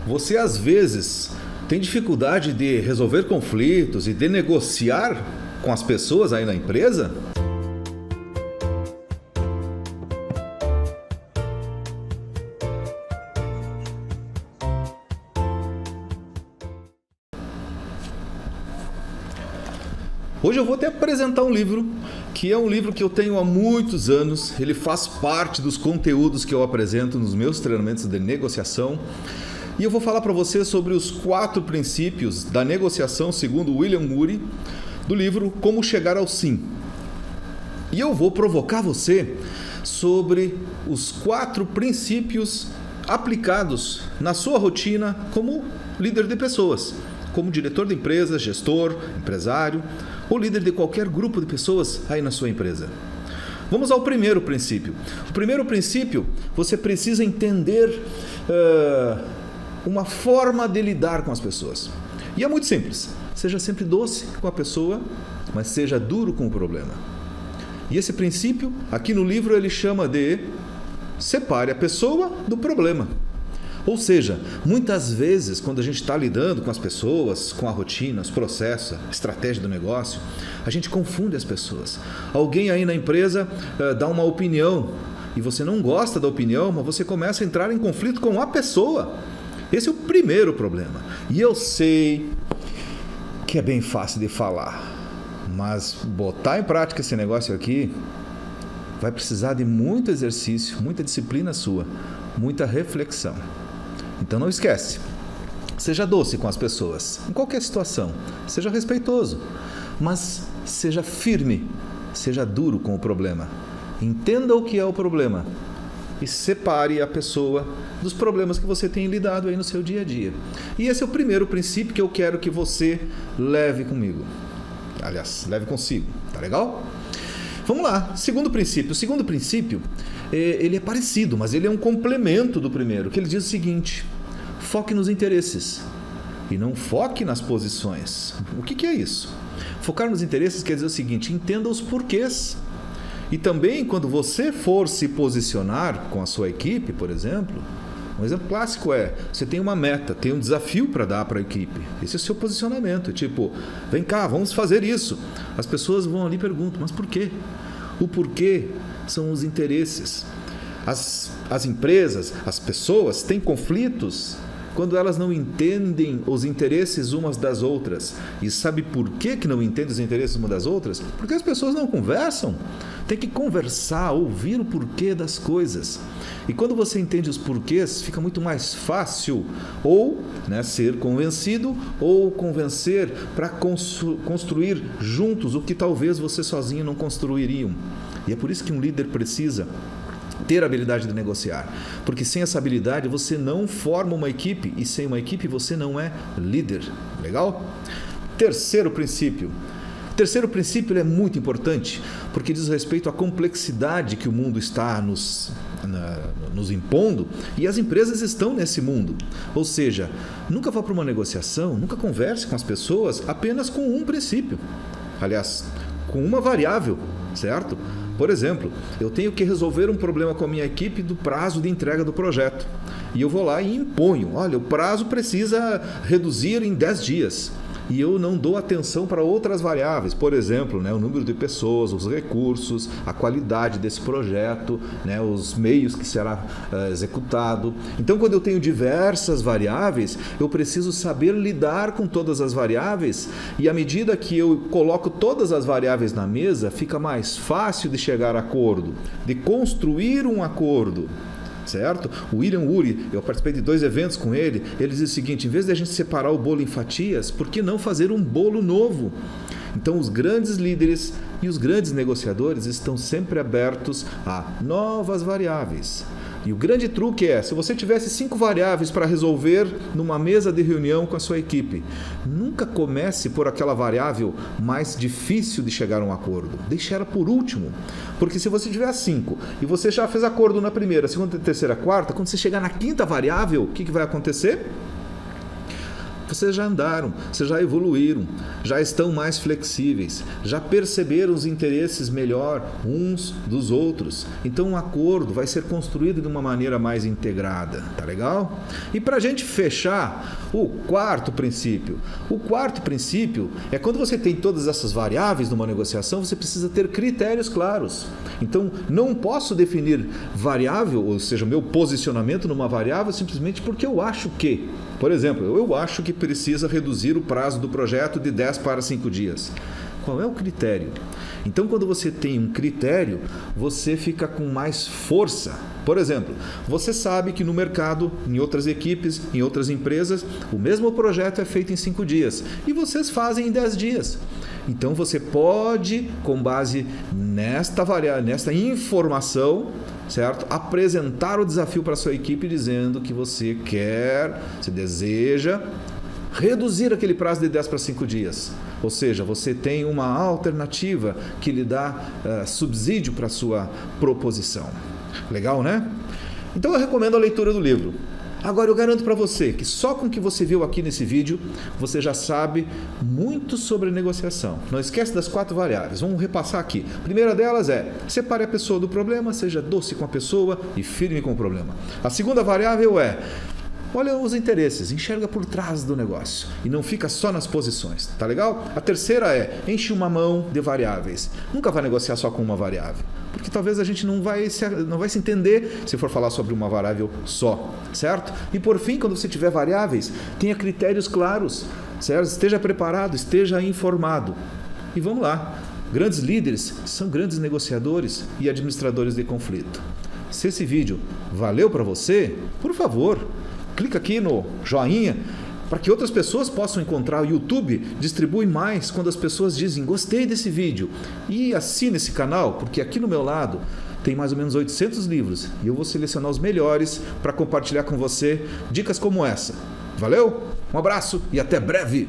Você às vezes tem dificuldade de resolver conflitos e de negociar com as pessoas aí na empresa? Hoje eu vou te apresentar um livro, que é um livro que eu tenho há muitos anos. Ele faz parte dos conteúdos que eu apresento nos meus treinamentos de negociação. E eu vou falar para você sobre os 4 princípios da negociação segundo William Ury, do livro Como Chegar ao Sim. E eu vou provocar você sobre os 4 princípios aplicados na sua rotina como líder de pessoas, como diretor de empresa, gestor, empresário ou líder de qualquer grupo de pessoas aí na sua empresa. Vamos ao primeiro princípio. O primeiro princípio, você precisa entender uma forma de lidar com as pessoas. E é muito simples. Seja sempre doce com a pessoa, mas seja duro com o problema. E esse princípio, aqui no livro, ele chama de separe a pessoa do problema. Ou seja, muitas vezes, quando a gente está lidando com as pessoas, com a rotina, os processos, a estratégia do negócio, a gente confunde as pessoas. Alguém aí na empresa dá uma opinião e você não gosta da opinião, mas você começa a entrar em conflito com a pessoa. Esse é o primeiro problema. E eu sei que é bem fácil de falar, mas botar em prática esse negócio aqui vai precisar de muito exercício, muita disciplina sua, muita reflexão. Então não esquece, seja doce com as pessoas, em qualquer situação, seja respeitoso, mas seja firme, seja duro com o problema. Entenda o que é o problema e separe a pessoa dos problemas que você tem lidado aí no seu dia a dia. E esse é o primeiro princípio que eu quero que você leve comigo. Aliás, leve consigo, tá legal? Vamos lá, segundo princípio. O segundo princípio, ele é parecido, mas ele é um complemento do primeiro, que ele diz o seguinte: foque nos interesses e não foque nas posições. O que é isso? Focar nos interesses quer dizer o seguinte: entenda os porquês. E também, quando você for se posicionar com a sua equipe, por exemplo, um exemplo clássico é, você tem uma meta, tem um desafio para dar para a equipe. Esse é o seu posicionamento. Tipo, vem cá, vamos fazer isso. As pessoas vão ali e perguntam, mas por quê? O porquê são os interesses. As empresas, as pessoas têm conflitos quando elas não entendem os interesses umas das outras. E sabe por que não entendem os interesses umas das outras? Porque as pessoas não conversam. Tem que conversar, ouvir o porquê das coisas. E quando você entende os porquês, fica muito mais fácil ou ser convencido ou convencer para construir juntos o que talvez você sozinho não construiriam. E é por isso que um líder precisa ter a habilidade de negociar, porque sem essa habilidade você não forma uma equipe e sem uma equipe você não é líder. Legal? Terceiro princípio. O terceiro princípio é muito importante porque diz respeito à complexidade que o mundo está nos impondo e as empresas estão nesse mundo. Ou seja, nunca vá para uma negociação, nunca converse com as pessoas apenas com um princípio. Aliás, com uma variável, certo? Por exemplo, eu tenho que resolver um problema com a minha equipe do prazo de entrega do projeto. E eu vou lá e imponho, olha, o prazo precisa reduzir em 10 dias. E eu não dou atenção para outras variáveis, por exemplo, o número de pessoas, os recursos, a qualidade desse projeto, os meios que será executado. Então, quando eu tenho diversas variáveis, eu preciso saber lidar com todas as variáveis e à medida que eu coloco todas as variáveis na mesa, fica mais fácil de chegar a acordo, de construir um acordo. Certo? O William Ury, eu participei de 2 eventos com ele, ele diz o seguinte: em vez de a gente separar o bolo em fatias, por que não fazer um bolo novo? Então os grandes líderes e os grandes negociadores estão sempre abertos a novas variáveis. E o grande truque é, se você tivesse 5 variáveis para resolver numa mesa de reunião com a sua equipe, nunca comece por aquela variável mais difícil de chegar a um acordo. Deixe ela por último. Porque se você tiver 5 e você já fez acordo na primeira, segunda, terceira, quarta, quando você chegar na 5ª variável, o que vai acontecer? Vocês já andaram, vocês já evoluíram, já estão mais flexíveis, já perceberam os interesses melhor uns dos outros. Então o acordo vai ser construído de uma maneira mais integrada, tá legal? E para a gente fechar, o quarto princípio. O quarto princípio é quando você tem todas essas variáveis numa negociação, você precisa ter critérios claros. Então não posso definir variável, ou seja, meu posicionamento numa variável simplesmente porque eu acho que, por exemplo, eu acho que precisa reduzir o prazo do projeto de 10 para 5 dias. Qual é o critério? Então, quando você tem um critério, você fica com mais força. Por exemplo, você sabe que no mercado, em outras equipes, em outras empresas, o mesmo projeto é feito em 5 dias e vocês fazem em 10 dias. Então, você pode, com base nesta informação, certo? Apresentar o desafio para a sua equipe dizendo que você deseja reduzir aquele prazo de 10 para 5 dias. Ou seja, você tem uma alternativa que lhe dá subsídio para a sua proposição. Legal, né? Então eu recomendo a leitura do livro. Agora eu garanto para você que só com o que você viu aqui nesse vídeo, você já sabe muito sobre negociação. Não esquece das 4 variáveis, vamos repassar aqui. A primeira delas é, separe a pessoa do problema, seja doce com a pessoa e firme com o problema. A segunda variável é, olha os interesses, enxerga por trás do negócio e não fica só nas posições, tá legal? A terceira é, enche uma mão de variáveis. Nunca vai negociar só com uma variável, porque talvez a gente não vai se entender se for falar sobre uma variável só, certo? E por fim, quando você tiver variáveis, tenha critérios claros, certo? Esteja preparado, esteja informado. E vamos lá, grandes líderes são grandes negociadores e administradores de conflito. Se esse vídeo valeu para você, por favor, clica aqui no joinha para que outras pessoas possam encontrar. O YouTube distribui mais quando as pessoas dizem gostei desse vídeo. E assine esse canal, porque aqui no meu lado tem mais ou menos 800 livros e eu vou selecionar os melhores para compartilhar com você dicas como essa. Valeu? Um abraço e até breve!